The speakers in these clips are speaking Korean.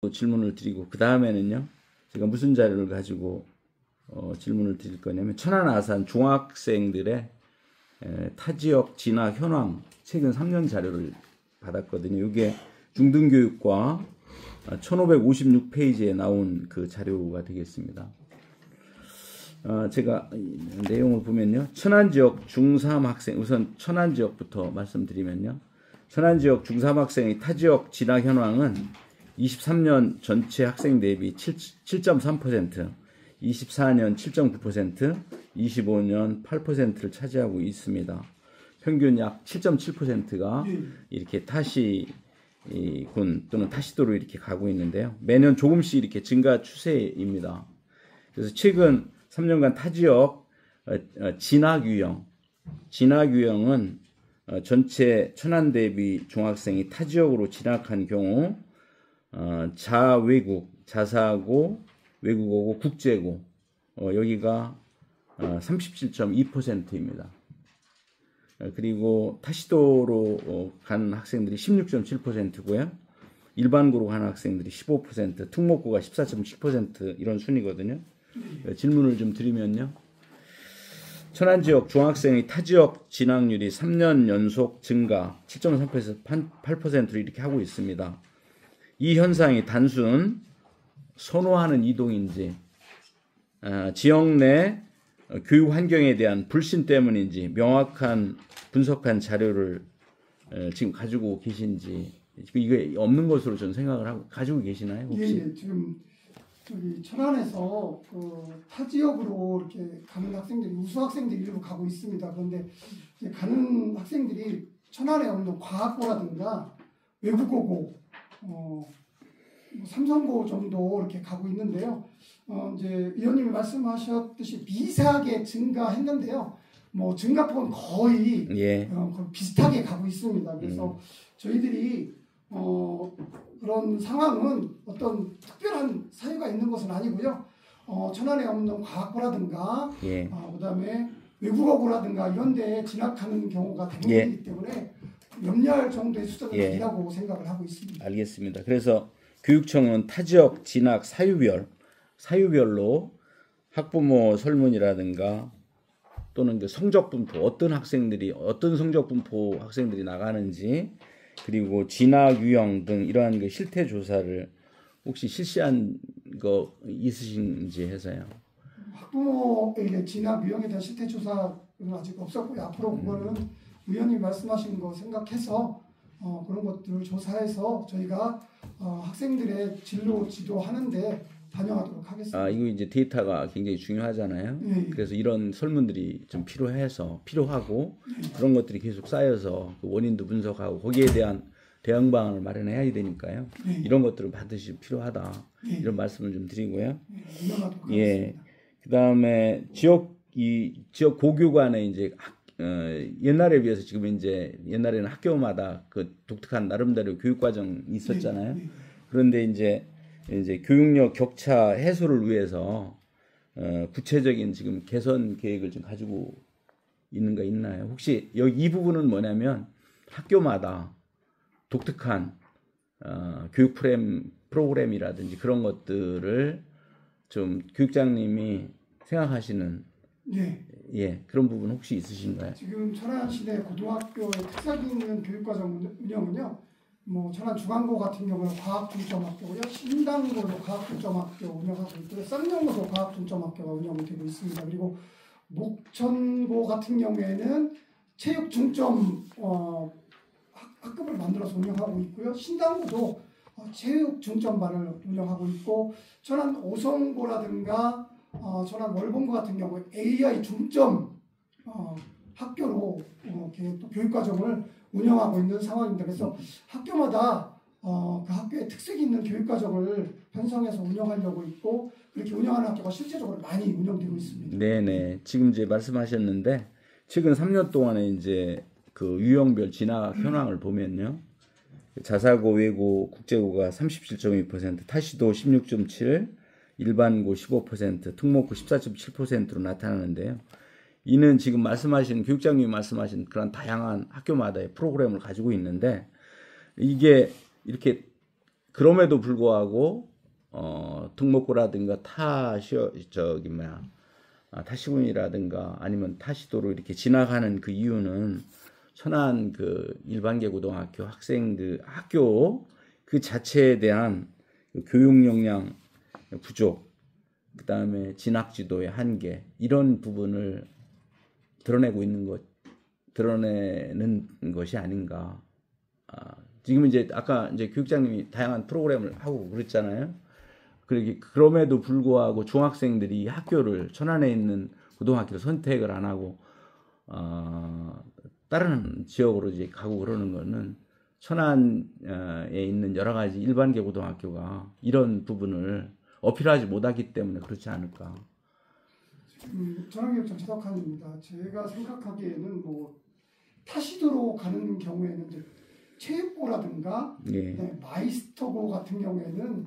질문을 드리고 그 다음에는요. 제가 무슨 자료를 가지고 질문을 드릴 거냐면 천안 아산 중학생들의 타지역 진학 현황 최근 3년 자료를 받았거든요. 이게 중등교육과 1556페이지에 나온 그 자료가 되겠습니다. 제가 내용을 보면요. 천안지역 중3 학생, 우선 천안지역부터 말씀드리면요. 천안지역 중3 학생의 타지역 진학 현황은 23년 전체 학생 대비 7.3%, 24년 7.9%, 25년 8%를 차지하고 있습니다. 평균 약 7.7%가 이렇게 타시군 또는 타시도로 이렇게 가고 있는데요. 매년 조금씩 이렇게 증가 추세입니다. 그래서 최근 3년간 타지역 진학 유형은 전체 천안 대비 중학생이 타지역으로 진학한 경우 자외국, 자사고, 외국어고, 국제고 여기가 37.2%입니다. 그리고 타시도로 간 학생들이 16.7%고요. 일반고로 간 학생들이 15%, 특목고가 14.7% 이런 순이거든요. 질문을 좀 드리면요. 천안지역 중학생의 타지역 진학률이 3년 연속 증가 7.3%에서 8%로 이렇게 하고 있습니다. 이 현상이 단순 선호하는 이동인지 지역 내 교육 환경에 대한 불신 때문인지 명확한 분석한 자료를 지금 가지고 계신지 이게 없는 것으로 저는 생각을 하고 가지고 계시나요? 혹시? 예, 지금 저기 천안에서 그 타지역으로 이렇게 가는 학생들이 우수 학생들이 일부 가고 있습니다. 그런데 이제 가는 학생들이 천안에 없는 과학고라든가 외국어고, 삼성고 정도 이렇게 가고 있는데요. 이제 위원님이 말씀하셨듯이 미세하게 증가했는데요. 뭐 증가폭은 거의 거의 비슷하게 가고 있습니다. 그래서 저희들이 그런 상황은 어떤 특별한 사유가 있는 것은 아니고요. 천안에 없는 과학고라든가 그다음에 외국어고라든가 이런 데에 진학하는 경우가 대부분이기 때문에 염려할 정도의 숫자는 아니라고 생각을 하고 있습니다. 알겠습니다. 그래서 교육청은 타지역 진학 사유별로 학부모 설문이라든가 또는 그 성적분포 어떤 성적분포 학생들이 나가는지 그리고 진학 유형 등 이러한 그 실태 조사를 혹시 실시한 거 있으신지 해서요. 학부모에게 진학 유형에 대한 실태 조사는 아직 없었고요. 앞으로 그거는 위원님 말씀하신 거 생각해서 그런 것들을 조사해서 저희가 학생들의 진로 지도하는데 반영하도록 하겠습니다. 이거 이제 데이터가 굉장히 중요하잖아요. 그래서 이런 설문들이 좀 필요하고 그런 것들이 계속 쌓여서 그 원인도 분석하고 거기에 대한 대응 방안을 마련해야 되니까요. 이런 것들을 반드시 필요하다. 이런 말씀을 좀 드리고요. 그다음에 지역 고교 간에 이제 옛날에 비해서 지금 이제 옛날에는 학교마다 그 독특한 나름대로 교육 과정이 있었잖아요. 그런데 이제 교육력 격차 해소를 위해서 구체적인 지금 개선 계획을 좀 가지고 있는가 있나요? 혹시 여기 이 부분은 뭐냐면 학교마다 독특한 교육 프로그램이라든지 그런 것들을 좀 교육장님이 생각하시는 그런 부분 혹시 있으신가요? 지금 천안시내 고등학교의 특색 있는 교육과정 운영은요. 뭐 천안 중앙고 같은 경우는 과학 중점학교고요. 신당고도 과학 중점학교 운영하고 있고요. 쌍용고도 과학 중점학교가 운영되고 있습니다. 그리고 목천고 같은 경우에는 체육 중점 학급을 만들어서 운영하고 있고요. 신당고도 체육 중점반을 운영하고 있고 천안 오성고라든가 천안 월봉고 같은 경우에 AI 중점 학교로 이렇게 또 교육과정을 운영하고 있는 상황입니다. 그래서 학교마다 그 학교의 특색이 있는 교육과정을 편성해서 운영하려고 있고 그렇게 운영하는 학교가 실제적으로 많이 운영되고 있습니다. 네네. 지금 이제 말씀하셨는데 최근 3년 동안에 이제 그 유형별 진학 현황을 보면요. 자사고, 외고, 국제고가 37.2%, 타시도 16.7%, 일반고 15%, 특목고 14.7%로 나타나는데요. 이는 지금 말씀하신 교육장님이 말씀하신 그런 다양한 학교마다의 프로그램을 가지고 있는데 이게 이렇게 그럼에도 불구하고 특목고라든가 타시군이라든가 아니면 타시도로 이렇게 지나가는 그 이유는 천안 그 일반계 고등학교 학생들 학교 그 자체에 대한 교육 역량 부족, 그 다음에 진학 지도의 한계 이런 부분을 드러내는 것이 아닌가. 지금 이제 아까 이제 교육장님이 다양한 프로그램을 하고 그랬잖아요. 그럼에도 불구하고 중학생들이 학교를 천안에 있는 고등학교를 선택을 안 하고 다른 지역으로 이제 가고 그러는 거는 천안에 있는 여러 가지 일반계 고등학교가 이런 부분을 어필하지 못하기 때문에 그렇지 않을까. 천안교육청 최덕환입니다. 제가 생각하기에는 뭐 타시도로 가는 경우에는 이제 체육고라든가 예. 네, 마이스터고 같은 경우에는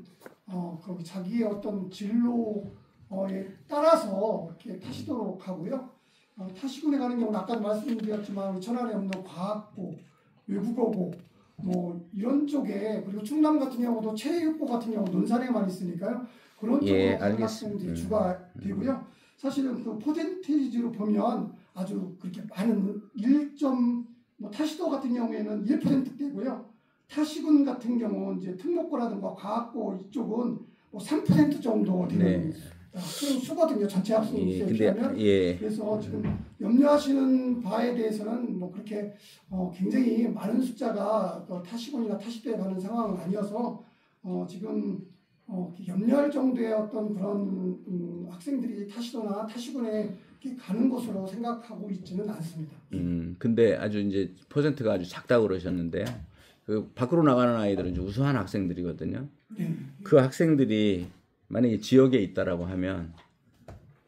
그 자기의 어떤 진로에 따라서 이렇게 타시도로 가고요. 타시군에 가는 경우는 아까도 말씀드렸지만 천안에 없는 과학고, 외국어고 뭐 이런 쪽에 그리고 충남 같은 경우도 체육고 같은 경우 논산에만 있으니까요. 그런 쪽으로 가는 학생들이 주가 되고요. 사실은 그 퍼센테이지로 보면 아주 그렇게 많은 뭐 타시도 같은 경우에는 1%대고요. 타시군 같은 경우는 이제 특목고라든가 과학고 이쪽은 뭐 3% 정도 되는 학생 수거든요. 전체 학생이 비하면. 그래서 지금 염려하시는 바에 대해서는 뭐 그렇게 굉장히 많은 숫자가 타시군이나 타시도에 가는 상황은 아니어서 지금 염려할 정도의 어떤 그런 학생들이 타시도나 타시군에 가는 것으로 생각하고 있지는 않습니다. 근데 아주 이제 퍼센트가 아주 작다고 그러셨는데 그 밖으로 나가는 아이들은 이제 우수한 학생들이거든요. 그 학생들이 만약에 지역에 있다라고 하면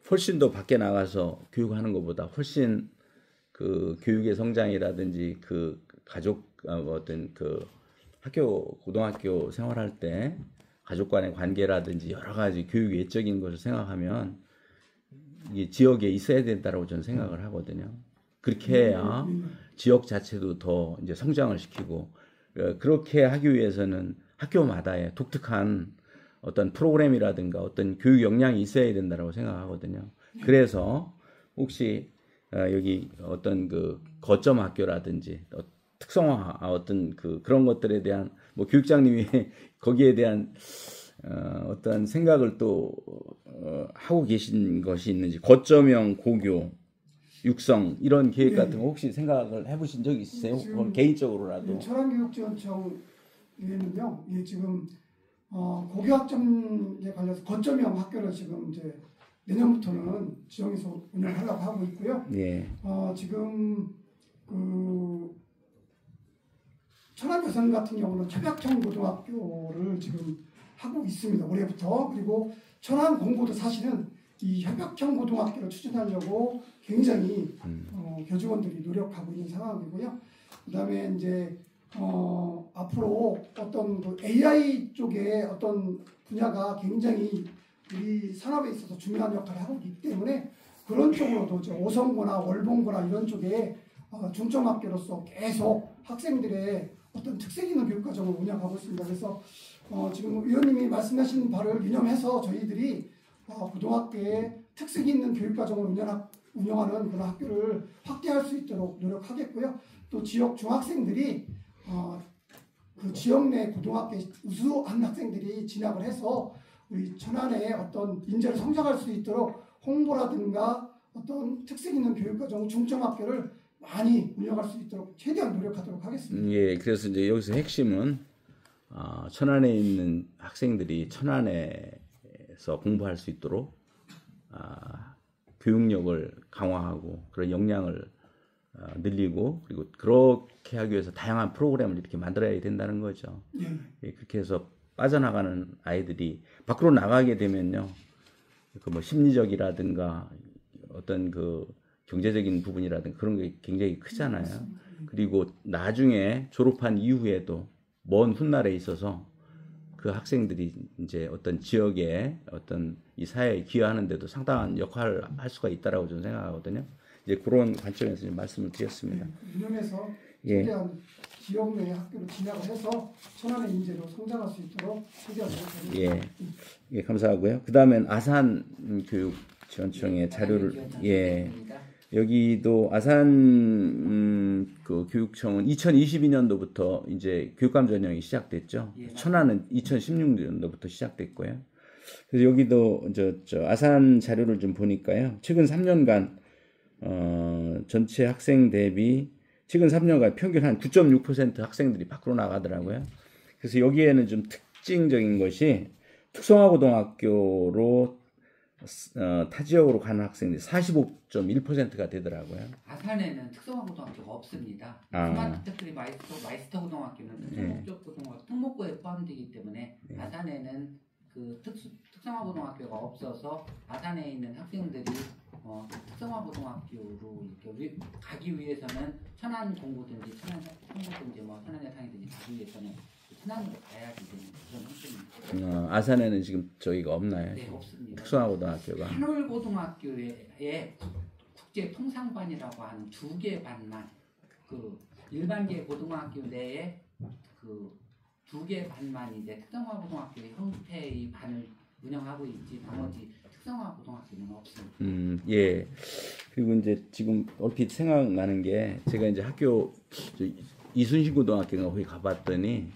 훨씬 더 밖에 나가서 교육하는 것보다 훨씬 그 교육의 성장이라든지 그 가족 어떤 그 고등학교 생활할 때 가족 간의 관계라든지 여러 가지 교육 외적인 것을 생각하면 이 지역에 있어야 된다라고 저는 생각을 하거든요. 그렇게 해야 지역 자체도 더 이제 성장을 시키고 그렇게 하기 위해서는 학교마다의 독특한 어떤 프로그램이라든가 어떤 교육 역량이 있어야 된다라고 생각하거든요. 그래서 혹시 여기 어떤 그 거점 학교라든지 특성화 어떤 그런 것들에 대한 뭐 교육장님이 거기에 대한 어떤 생각을 또 하고 계신 것이 있는지 거점형 고교 육성 이런 계획 같은 거 혹시 생각을 해보신 적 있으세요? 개인적으로라도. 천안교육지원청에는요, 지금 고교학점에 관해서 거점형 학교를 지금 이제 내년부터는 지정해서 운영하려고 하고 있고요. 지금 그 천안여성 같은 경우는 협약형 고등학교를 지금 하고 있습니다. 올해부터. 그리고 천안 공고도 사실은 이 협약형 고등학교를 추진하려고 굉장히 교직원들이 노력하고 있는 상황이고요. 그다음에 이제 앞으로 어떤 그 AI 쪽의 어떤 분야가 굉장히 우리 산업에 있어서 중요한 역할을 하고 있기 때문에 그런 쪽으로도 이제 오성고나 월봉고나 이런 쪽에 중점학교로서 계속 학생들의 어떤 특색 있는 교육과정을 운영하고 있습니다. 그래서 지금 의원님이 말씀하신 바를 유념해서 저희들이 고등학교에 특색 있는 교육과정을 운영하는 그런 학교를 확대할 수 있도록 노력하겠고요. 또 지역 중학생들이 그 지역 내 고등학교에 우수한 학생들이 진학을 해서 우리 천안의 어떤 인재를 성장할 수 있도록 홍보라든가 어떤 특색 있는 교육과정 중점학교를 많이 운영할 수 있도록 최대한 노력하도록 하겠습니다. 그래서 이제 여기서 핵심은 천안에 있는 학생들이 천안에서 공부할 수 있도록 교육력을 강화하고 그런 역량을 늘리고 그리고 그렇게 하기 위해서 다양한 프로그램을 이렇게 만들어야 된다는 거죠. 그렇게 해서 빠져나가는 아이들이 밖으로 나가게 되면요, 그 뭐 심리적이라든가 어떤 그 경제적인 부분이라든가 그런 게 굉장히 크잖아요. 그리고 나중에 졸업한 이후에도 먼 훗날에 있어서 그 학생들이 이제 어떤 지역에 어떤 이 사회에 기여하는 데도 상당한 역할을 할 수가 있다라고 저는 생각하거든요. 이제 그런 관점에서 좀 말씀을 드렸습니다. 유념해서 최대한 지역 내 학교로 진학을 해서 천안의 인재로 성장할 수 있도록 최대한 노력하겠습니다. 예, 예, 감사하고요. 그 다음엔 아산 교육지원청의 자료를 예. 여기도 아산 그 교육청은 2022년도부터 이제 교육감 전형이 시작됐죠. 천안은 2016년도부터 시작됐고요. 그래서 여기도 저 아산 자료를 좀 보니까요. 최근 3년간 전체 학생 대비 최근 3년간 평균 한 9.6% 학생들이 밖으로 나가더라고요. 그래서 여기에는 좀 특징적인 것이 특성화고등학교로 타 지역으로 가는 학생들이 45.1%가 되더라고요. 아산에는 특성화고등학교가 없습니다. 스마트 팩토리 마이스터 고등학교는 특성목적 고등학교 특목고에 포함되기 때문에 아산에는 그 특성화고등학교가 없어서 아산에 있는 학생들이 특성화고등학교로 이렇게 가기 위해서는 천안 공고든지 천안고든지 천안여상이든지 가기 위해서는 천안으로 가야지 되는 그런 학생입니다. 아산에는 지금 저희가 없나요? 네, 없습니다. 특성화고등학교가. 한올고등학교에 국제통상반이라고 하는 2개 반만 그 일반계 고등학교 내에 그 2개 반만 이제 특성화고등학교의 형태의 반을 운영하고 있지 나머지 특성화고등학교는 없습니다. 예. 그리고 이제 지금 얼핏 생각나는 게 제가 이제 학교 이순신 고등학교가 거기 가봤더니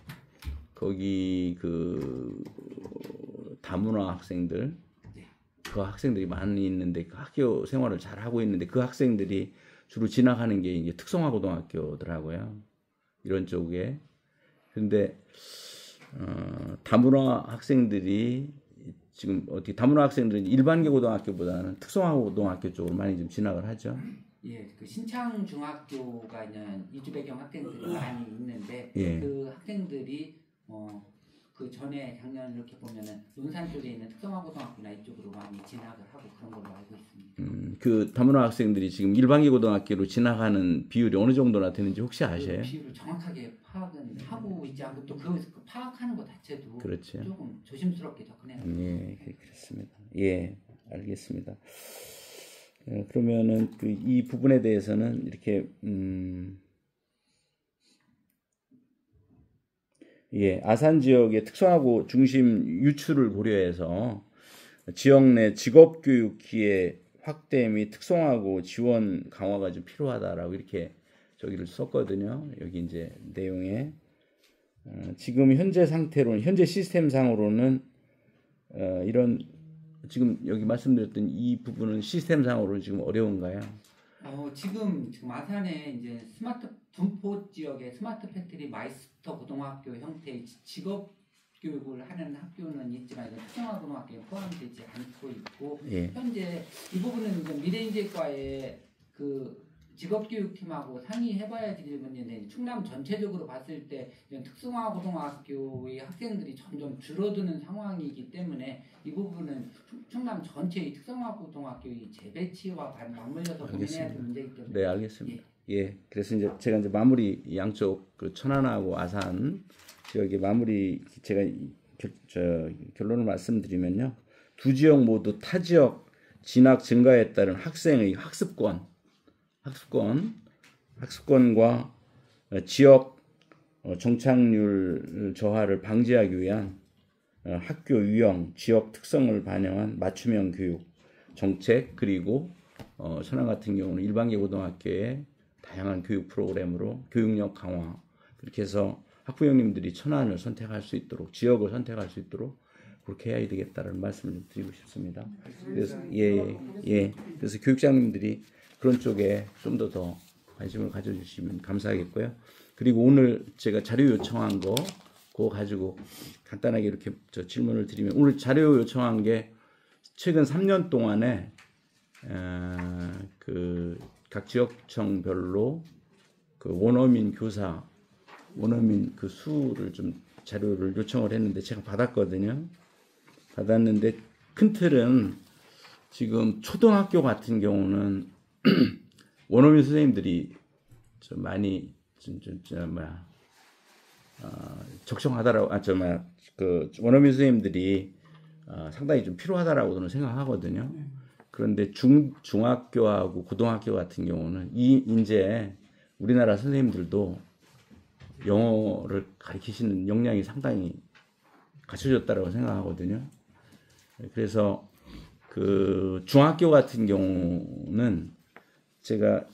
거기 그 다문화 학생들 그 학생들이 많이 있는데 그 학교 생활을 잘 하고 있는데 그 학생들이 주로 지나가는 게 이제 특성화고등학교더라고요. 이런 쪽에. 근데 다문화 학생들이 지금 어떻게 다문화 학생들은 일반계 고등학교보다는 특성화고등학교 쪽으로 많이 좀 진학을 하죠. 예, 그 신창 중학교가 있는 이주 배경 학생들이 많이 있는데 예. 그 학생들이 그 전에 작년 이렇게 보면은 논산 쪽에 있는 특성화고등학교나 이쪽으로 많이 진학을 하고 그런 걸로 알고 있습니다. 그 다문화 학생들이 지금 일반계 고등학교로 진학하는 비율이 어느 정도나 되는지 혹시 아세요? 그 비율을 정확하게 파악은 하고 있지 않고 또 그 파악하는 것 자체도 그렇죠. 조금 조심스럽게 접근해야 합니다. 예, 그렇습니다. 예, 알겠습니다. 그러면은 이 부분에 대해서는 이렇게 예, 아산 지역의 특성화고 중심 유출을 고려해서 지역 내 직업교육 기회 확대 및 특성화고 지원 강화가 좀 필요하다라고 이렇게 저기를 썼거든요. 여기 이제 내용에 지금 현재 상태로는 현재 시스템상으로는 이런 지금 여기 말씀드렸던 이 부분은 시스템상으로는 지금 어려운가요? 지금 아산에 이제 스마트 분포 지역의 스마트 팩토리 마이스터 고등학교 형태의 직업 교육을 하는 학교는 있지만 특성화고등학교에 포함되지 않고 있고 예. 현재 이 부분은 이제 미래인재과의 그 직업교육팀하고 상의해봐야 될 문제인데 충남 전체적으로 봤을 때 특성화고등학교의 학생들이 점점 줄어드는 상황이기 때문에 이 부분은 충남 전체의 특성화고등학교의 재배치와 맞물려서 고민해야 될 문제이기 때문에 네, 알겠습니다. 예, 그래서 이제 제가 이제 마무리 양쪽 그 천안하고 아산 지역의 마무리 제가 결론을 말씀드리면요, 두 지역 모두 타 지역 진학 증가에 따른 학생의 학습권과 지역 정착률 저하를 방지하기 위한 학교 유형, 지역 특성을 반영한 맞춤형 교육 정책 그리고 천안 같은 경우는 일반계 고등학교의 다양한 교육 프로그램으로 교육력 강화 그렇게 해서 학부형님들이 천안을 선택할 수 있도록 지역을 선택할 수 있도록 그렇게 해야 되겠다는 말씀을 좀 드리고 싶습니다. 그래서 그래서 교육장님들이 그런 쪽에 좀 더 관심을 가져주시면 감사하겠고요. 그리고 오늘 제가 자료 요청한 거 그거 가지고 간단하게 이렇게 질문을 드리면 오늘 자료 요청한 게 최근 3년 동안에 그 각 지역청별로 그 원어민 교사 원어민 그 수를 좀 자료를 요청을 했는데 제가 받았는데 큰 틀은 지금 초등학교 같은 경우는 원어민 선생님들이 좀 많이 적성하다라고 그 원어민 선생님들이 상당히 좀 필요하다라고 저는 생각하거든요. 그런데 중학교하고 고등학교 같은 경우는 이제 우리나라 선생님들도 영어를 가르치시는 역량이 상당히 갖춰졌다라고 생각하거든요. 그래서 그 중학교 같은 경우는 제가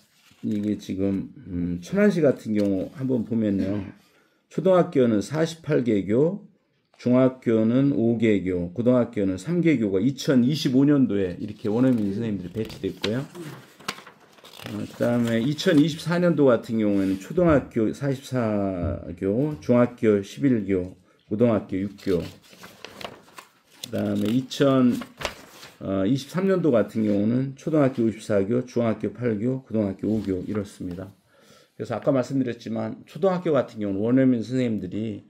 이게 지금 천안시 같은 경우 한번 보면요. 초등학교는 48개교, 중학교는 5개교, 고등학교는 3개교가 2025년도에 이렇게 원어민 선생님들이 배치됐고요. 그다음에 2024년도 같은 경우에는 초등학교 44교, 중학교 11교, 고등학교 6교. 그다음에 2023년도 같은 경우는 초등학교 54교, 중학교 8교, 고등학교 5교 이렇습니다. 그래서 아까 말씀드렸지만 초등학교 같은 경우는 원어민 선생님들이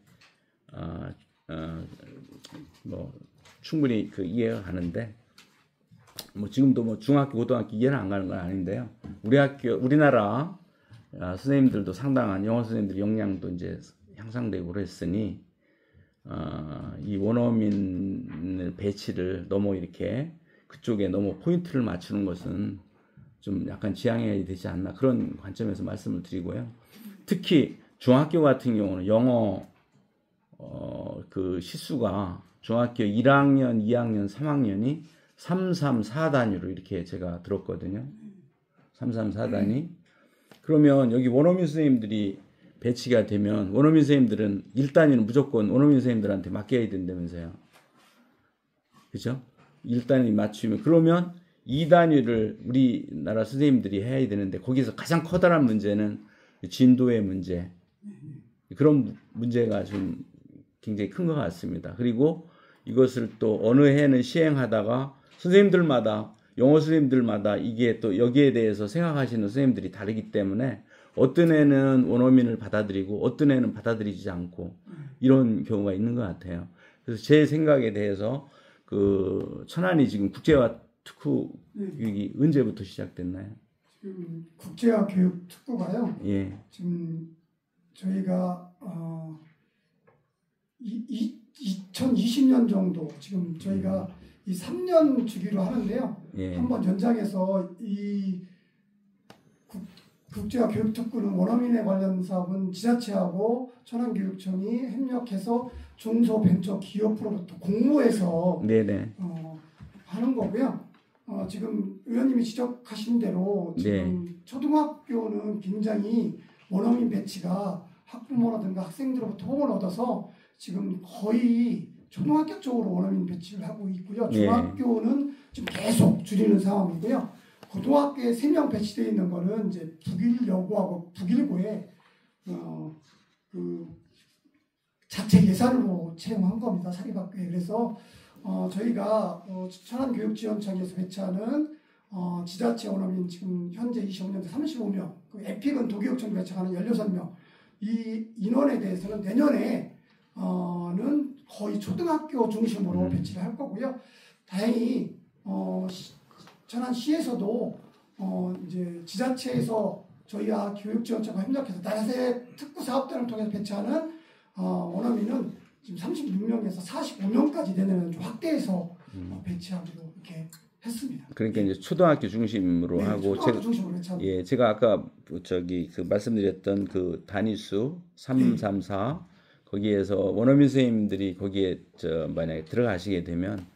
뭐 충분히 그 이해가 가는데 뭐 지금도 뭐 중학교, 고등학교 이해는 안 가는 건 아닌데요. 우리나라 선생님들도 상당한 영어 선생님들 역량도 이제 향상되고 그랬으니 이 원어민 배치를 너무 이렇게 그쪽에 너무 포인트를 맞추는 것은 좀 약간 지양해야 되지 않나 그런 관점에서 말씀을 드리고요. 특히 중학교 같은 경우는 영어 그 시수가 중학교 1학년, 2학년, 3학년이 334단위로 이렇게 제가 들었거든요. 334단위. 그러면 여기 원어민 선생님들이 배치가 되면 원어민 선생님들은 1단위는 무조건 원어민 선생님들한테 맡겨야 된다면서요. 그죠? 1단위 맞추면 그러면 2단위를 우리나라 선생님들이 해야 되는데 거기서 가장 커다란 문제는 진도의 문제. 그런 문제가 좀 굉장히 큰 것 같습니다. 그리고 이것을 또 어느 해는 시행하다가 선생님들마다 영어 선생님들마다 이게 또 여기에 대해서 생각하시는 선생님들이 다르기 때문에 어떤 애는 원어민을 받아들이고 어떤 애는 받아들이지 않고 이런 경우가 있는 것 같아요. 그래서 제 생각에 대해서 그 천안이 지금 국제화 특구 교육이 언제부터 시작됐나요? 지금 국제화 교육 특구가요. 예. 지금 저희가 2020년 정도 지금 저희가 이 3년 주기로 하는데요. 예. 한번 연장해서 이 국제화 교육 특구는 원어민에 관련 사업은 지자체하고 천안교육청이 협력해서 중소벤처기업으로부터 공모해서 네네. 하는 거고요. 지금 의원님이 지적하신 대로 지금 네. 초등학교는 굉장히 원어민 배치가 학부모라든가 학생들로부터 호응을 얻어서 지금 거의 초등학교 쪽으로 원어민 배치를 하고 있고요. 중학교는 지금 계속 줄이는 상황이고요. 고등학교에 3명 배치되어 있는 거는 이제 북일여고하고 북일고에 그 자체 예산으로 채용한 겁니다. 사립학교에. 그래서 저희가 천안교육지원청에서 배치하는 지자체 원어민 지금 현재 25년도 35명, 그 에픽은 도교육청이 배치하는 16명 이 인원에 대해서는 내년에는 거의 초등학교 중심으로 배치를 할 거고요. 다행히 천안시에서도 이제 지자체에서 저희와 교육지원청과 협력해서 나라세 특구 사업단을 통해서 배치하는 원어민은 지금 36명에서 45명까지 내년에는 좀 확대해서 배치하기로 이렇게 했습니다. 그러니까 이제 초등학교 중심으로 네, 하고 초등학교 중심으로 배치합니다. 예, 제가 아까 저기 그 말씀드렸던 그 단위수 334 거기에서 원어민 선생님들이 거기에 만약에 들어가시게 되면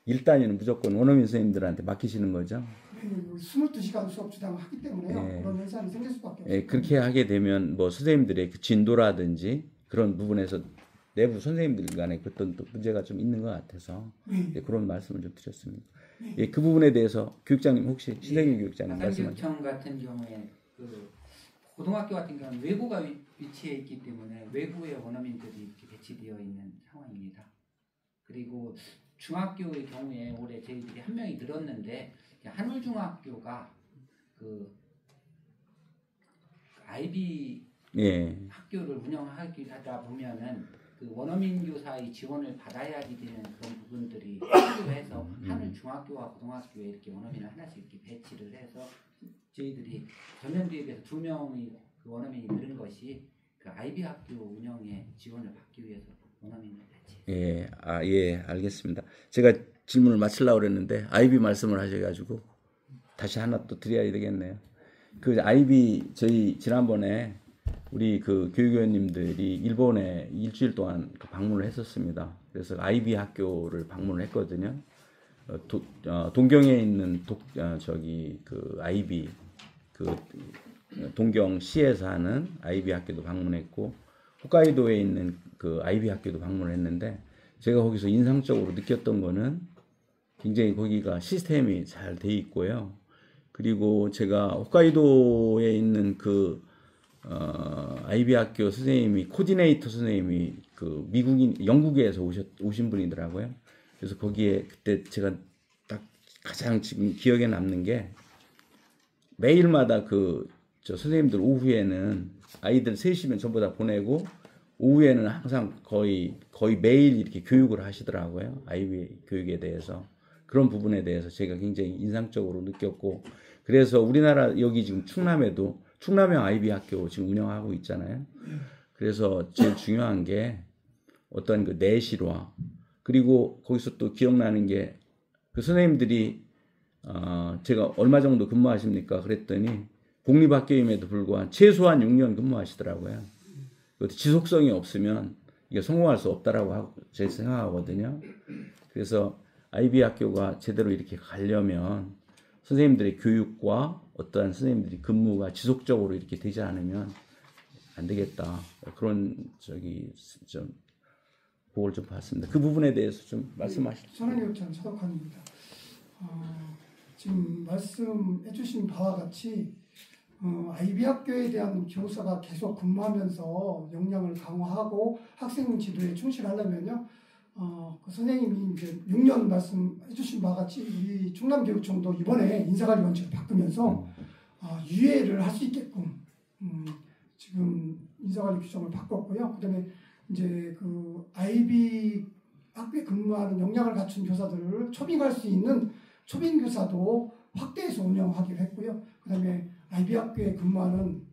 1단위는 무조건 원어민 선생님들한테 맡기시는 거죠. 네, 22시간 수업 주당을 하기 때문에요. 예. 그런 현상이 생길 수밖에 없어요. 예, 그렇게 하게 되면 뭐 선생님들의 그 진도라든지 그런 부분에서 내부 선생님들 간에 어떤 또 문제가 좀 있는 것 같아서 예, 그런 말씀을 좀 드렸습니다. 예, 그 부분에 대해서 교육장님 혹시 신대균 교육장님 말씀하시죠. 교육청 같은 경우에 그 고등학교 같은 경우는 외부가 위치해 있기 때문에 외부의 원어민들이 이렇게 배치되어 있는 상황입니다. 그리고 중학교의 경우에 올해 저희들이 한 명이 늘었는데 한울중학교가 그 IB 예. 학교를 운영하다 보면은 그 원어민 교사의 지원을 받아야지 되는 그런 부분들이 필요해서 한울 중학교와 고등학교에 이렇게 원어민을 하나씩 이렇게 배치를 해서 저희들이 전년도에 비해서 2명의 그 원어민이 늘은 것이 그 IB 학교 운영에 지원을 받기 위해서 원어민을 배치. 예, 예, 알겠습니다. 제가 질문을 마치려고 그랬는데 IB 말씀을 하셔가지고 다시 하나 또 드려야 되겠네요. 그 IB 저희 지난번에 우리 그 교육위원님들이 일본에 일주일 동안 방문을 했었습니다. 그래서 아이비 학교를 방문을 했거든요. 동경에 있는 그 아이비 그 동경시에서 하는 아이비 학교도 방문했고 홋카이도에 있는 그 아이비 학교도 방문을 했는데 제가 거기서 인상적으로 느꼈던 거는 굉장히 거기가 시스템이 잘 돼 있고요. 그리고 제가 홋카이도에 있는 그 아이비 학교 선생님이 코디네이터 선생님이 그 영국에서 오신 분이더라고요. 그래서 거기에 그때 제가 딱 가장 지금 기억에 남는 게 매일마다 저 선생님들 오후에는 아이들 셋이면 전부 다 보내고 오후에는 항상 거의 매일 이렇게 교육을 하시더라고요. 아이비 교육에 대해서. 그런 부분에 대해서 제가 굉장히 인상적으로 느꼈고 그래서 우리나라 여기 지금 충남형 아이비 학교 지금 운영하고 있잖아요. 그래서 제일 중요한 게 어떤 그 내실화 그리고 거기서 또 기억나는 게 그 선생님들이 제가 얼마 정도 근무하십니까? 그랬더니 공립학교임에도 불구하고 최소한 6년 근무하시더라고요. 지속성이 없으면 이게 성공할 수 없다라고 제가 생각하거든요. 그래서 아이비 학교가 제대로 이렇게 가려면 선생님들의 교육과 어떠한 선생님들이 근무가 지속적으로 이렇게 되지 않으면 안 되겠다. 그런 좀 보고를 좀 봤습니다. 그 부분에 대해서 좀 말씀하시죠. 선생님 차덕환입니다. 지금 말씀해주신 바와 같이 아이비 학교에 대한 교사가 계속 근무하면서 역량을 강화하고 학생 지도에 충실하려면요. 그 선생님이 이제 6년 말씀해주신 바와 같이 우리 충남교육청도 이번에 인사관리 원칙을 바꾸면서 유예를 할 수 있게끔 지금 인사관리 규정을 바꿨고요. 그다음에 이제 그 아이비 학교에 근무하는 역량을 갖춘 교사들을 초빙할 수 있는 초빙 교사도 확대해서 운영하기로 했고요. 그다음에 아이비 학교에 근무하는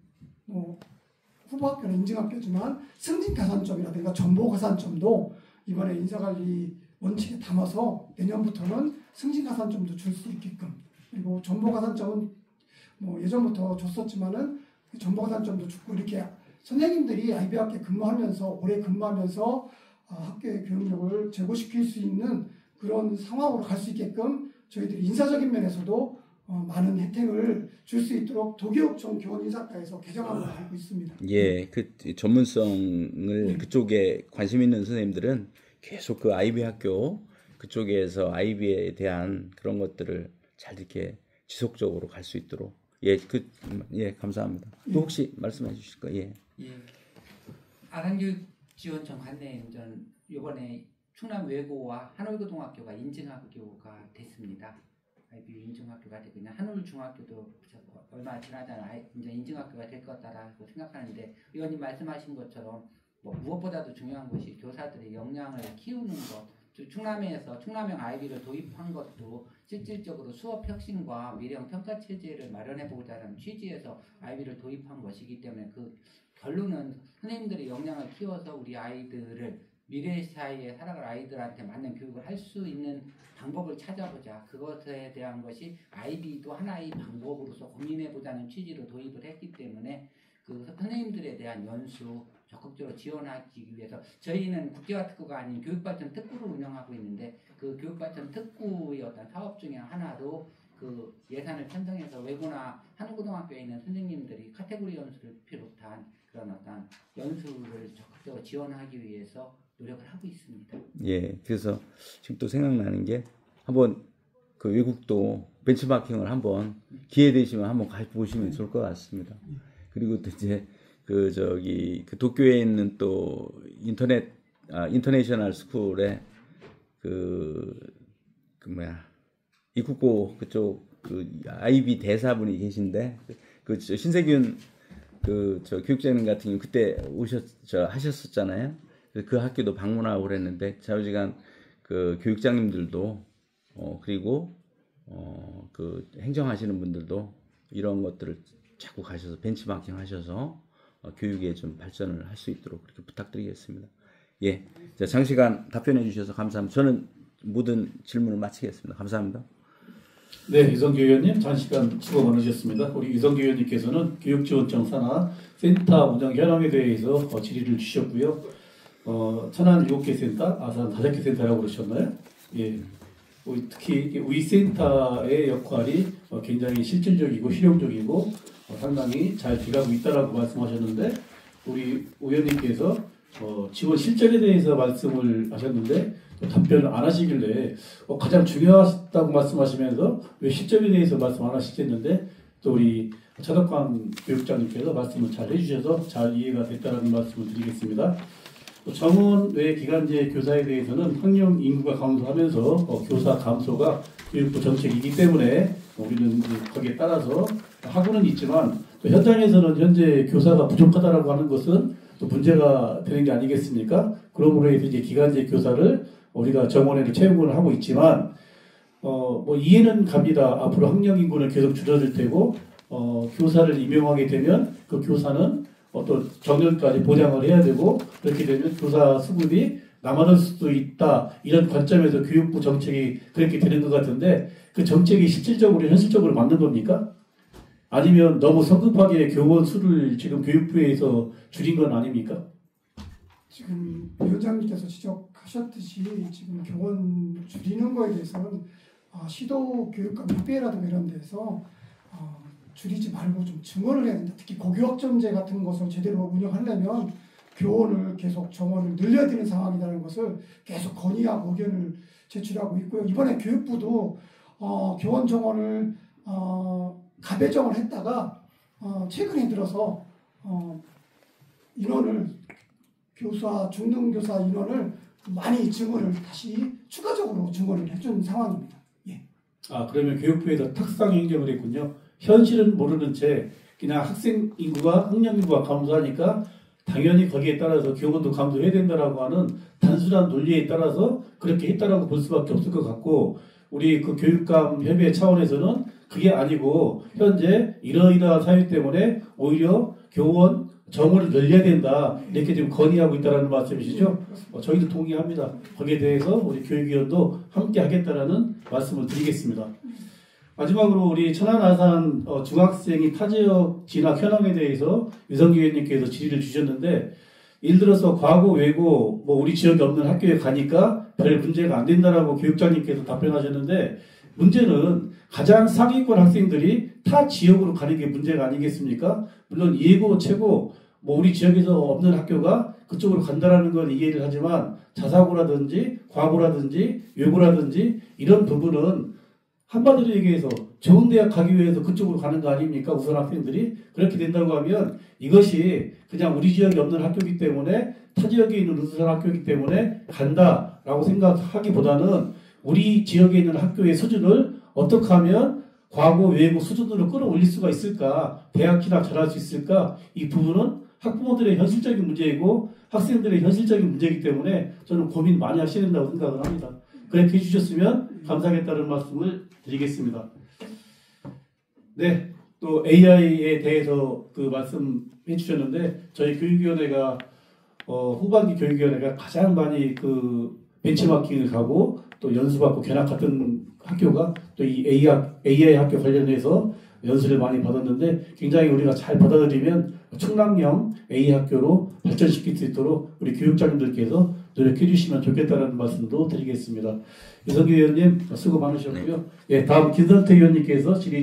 후보 학교는 인증학교지만 승진 가산점이라든가 정보 가산점도 이번에 인사관리 원칙에 담아서 내년부터는 승진 가산점도 줄 수 있게끔 그리고 정보 가산점은 예전부터 줬었지만은 정보 가산점도 주고 이렇게 선생님들이 아이비 학교에 근무하면서 오래 근무하면서 학교의 교육력을 제고시킬 수 있는 그런 상황으로 갈 수 있게끔 저희들이 인사적인 면에서도 많은 혜택을 줄 수 있도록 도교육청 교원인사과에서 개정안을 알고 있습니다. 예, 그 전문성을 그쪽에 관심 있는 선생님들은 계속 그 아이비 학교 그쪽에서 아이비에 대한 그런 것들을 잘 이렇게 지속적으로 갈 수 있도록 감사합니다. 또 혹시 말씀해 주실까요? 예. 아산교육지원청 관내행전 이번에 충남 외고와 한올고등학교가 인증학교가 됐습니다. 아이비 인증학교가 되고 있는 한울중학교도 얼마 지나지 않아 이제 인증학교가 될 거다라고 생각하는데 의원님 말씀하신 것처럼 무엇보다도 중요한 것이 교사들의 역량을 키우는 것. 충남형 아이비를 도입한 것도 실질적으로 수업 혁신과 미래형 평가 체제를 마련해보자는 취지에서 아이비를 도입한 것이기 때문에 그 결론은 선생님들의 역량을 키워서 우리 아이들을 미래 사회에 살아갈 아이들한테 맞는 교육을 할 수 있는 방법을 찾아보자. 그것에 대한 것이 아이비도 하나의 방법으로서 고민해보자는 취지로 도입을 했기 때문에 그 선생님들에 대한 연수 적극적으로 지원하기 위해서 저희는 국제화 특구가 아닌 교육발전 특구를 운영하고 있는데 그 교육발전 특구의 어떤 사업 중에 하나로 그 예산을 편성해서 외고나 한국고등학교에 있는 선생님들이 카테고리 연수를 비롯한 그런 어떤 연수를 적극적으로 지원하기 위해서 노력을 하고 있습니다. 예, 그래서 지금 또 생각나는 게 한번 그 외국도 벤치마킹을 한번 기회 되시면 한번 가보시면 좋을 것 같습니다. 그리고 또 이제 그 도쿄에 있는 또 인터내셔널 스쿨에 이쿠고 그쪽 아이비 대사분이 계신데 신세균 교육장님 같은 경우 그때 하셨었잖아요. 그 학교도 방문하고 그랬는데 좌우지간 그 교육장님들도 그리고 그 행정하시는 분들도 이런 것들을 자꾸 가셔서 벤치마킹 하셔서 교육에 좀 발전을 할 수 있도록 그렇게 부탁드리겠습니다. 예, 장시간 답변해 주셔서 감사합니다. 저는 모든 질문을 마치겠습니다. 감사합니다. 네, 이성규 의원님 장시간 수고 많으셨습니다. 우리 이성규 의원님께서는 교육지원청 산하 센터 운영 현황에 대해서 질의를 주셨고요. 천안 7개 센터, 아산 5개 센터라고 그러셨나요? 예. 특히 우리 센터의 역할이 굉장히 실질적이고 실용적이고 상당히 잘 돼가고 있다라고 말씀하셨는데, 우리 의원님께서 지원 실적에 대해서 말씀을 하셨는데 답변을 안 하시길래 가장 중요하다고 말씀하시면서 왜 실적에 대해서 말씀 안 하시겠는데, 또 우리 차덕광 교육장님께서 말씀을 잘 해주셔서 잘 이해가 됐다는 말씀을 드리겠습니다. 정원 외 기간제 교사에 대해서는 학령 인구가 감소하면서 교사 감소가 교육부 정책이기 때문에 우리는 거기에 따라서 하고는 있지만, 또 현장에서는 현재 교사가 부족하다라고 하는 것은 또 문제가 되는 게 아니겠습니까? 그러므로 해서 이제 기간제 교사를 우리가 정원에도 채용을 하고 있지만, 뭐 이해는 갑니다. 앞으로 학령 인구는 계속 줄어들 테고, 교사를 임용하게 되면 그 교사는 어떤 정년까지 보장을 해야 되고, 그렇게 되면 교사 수급이 남아날 수도 있다. 이런 관점에서 교육부 정책이 그렇게 되는 것 같은데, 그 정책이 실질적으로 현실적으로 맞는 겁니까? 아니면 너무 성급하게 교원 수를 지금 교육부에서 줄인 건 아닙니까? 지금 위원장님께서 지적하셨듯이 지금 교원 줄이는 거에 대해서는 시도 교육감 협의회라든가 이런 데서 줄이지 말고 좀 증언을 해야 된다. 특히 고교학점제 같은 것을 제대로 운영하려면 교원을 계속 정원을 늘려야 되는 상황이라는 것을 계속 건의하고 의견을 제출하고 있고요. 이번에 교육부도 교원 정원을 가배정을 했다가 최근에 들어서 인원을 교사 중등교사 인원을 많이 증원을 다시 추가적으로 증원을 해준 상황입니다. 예. 그러면 교육부에서 탁상 행정을 했군요. 현실은 모르는 채 그냥 학생 인구가 학령 인구가 감소하니까 당연히 거기에 따라서 교원도 감소해야 된다라고 하는 단순한 논리에 따라서 그렇게 했다라고 볼 수밖에 없을 것 같고, 우리 그 교육감 협의회 차원에서는 그게 아니고 현재 이러이러한 사유 때문에 오히려 교원 정원을 늘려야 된다, 이렇게 지금 건의하고 있다는 말씀이시죠? 저희도 동의합니다. 거기에 대해서 우리 교육위원도 함께 하겠다라는 말씀을 드리겠습니다. 마지막으로 우리 천안 아산 중학생이 타지역 진학 현황에 대해서 유성기 의원님께서 질의를 주셨는데, 예를 들어서 과고 외고 뭐 우리 지역에 없는 학교에 가니까 별 문제가 안 된다라고 교육장님께서 답변하셨는데, 문제는 가장 상위권 학생들이 타 지역으로 가는 게 문제가 아니겠습니까? 물론 예고, 최고, 뭐 우리 지역에서 없는 학교가 그쪽으로 간다라는 건 이해를 하지만, 자사고라든지 과고라든지 외고라든지 이런 부분은 한마디로 얘기해서 좋은 대학 가기 위해서 그쪽으로 가는 거 아닙니까? 우선 학생들이. 그렇게 된다고 하면 이것이 그냥 우리 지역에 없는 학교이기 때문에, 타 지역에 있는 우수한 학교이기 때문에 간다라고 생각하기보다는 우리 지역에 있는 학교의 수준을 어떻게 하면 과고 외고 수준으로 끌어올릴 수가 있을까, 대학 진학 잘할 수 있을까, 이 부분은 학부모들의 현실적인 문제이고 학생들의 현실적인 문제이기 때문에 저는 고민 많이 하셔야 된다고 생각을 합니다. 그렇게 해주셨으면 감사하겠다는 말씀을 드리겠습니다. 네, 또 AI에 대해서 그 말씀해 주셨는데, 저희 교육위원회가 후반기 교육위원회가 가장 많이 그 벤치마킹을 가고 또 연수받고 견학 같은 학교가 또 이 AI 학교 관련해서 연수를 많이 받았는데, 굉장히 우리가 잘 받아들이면 충남형 AI 학교로 발전시킬 수 있도록 우리 교육장님들께서 노력해 주시면 좋겠다는 말씀도 드리겠습니다. 유성규 의원님 수고 많으셨고요. 예, 다음 김선태 의원님께서 질의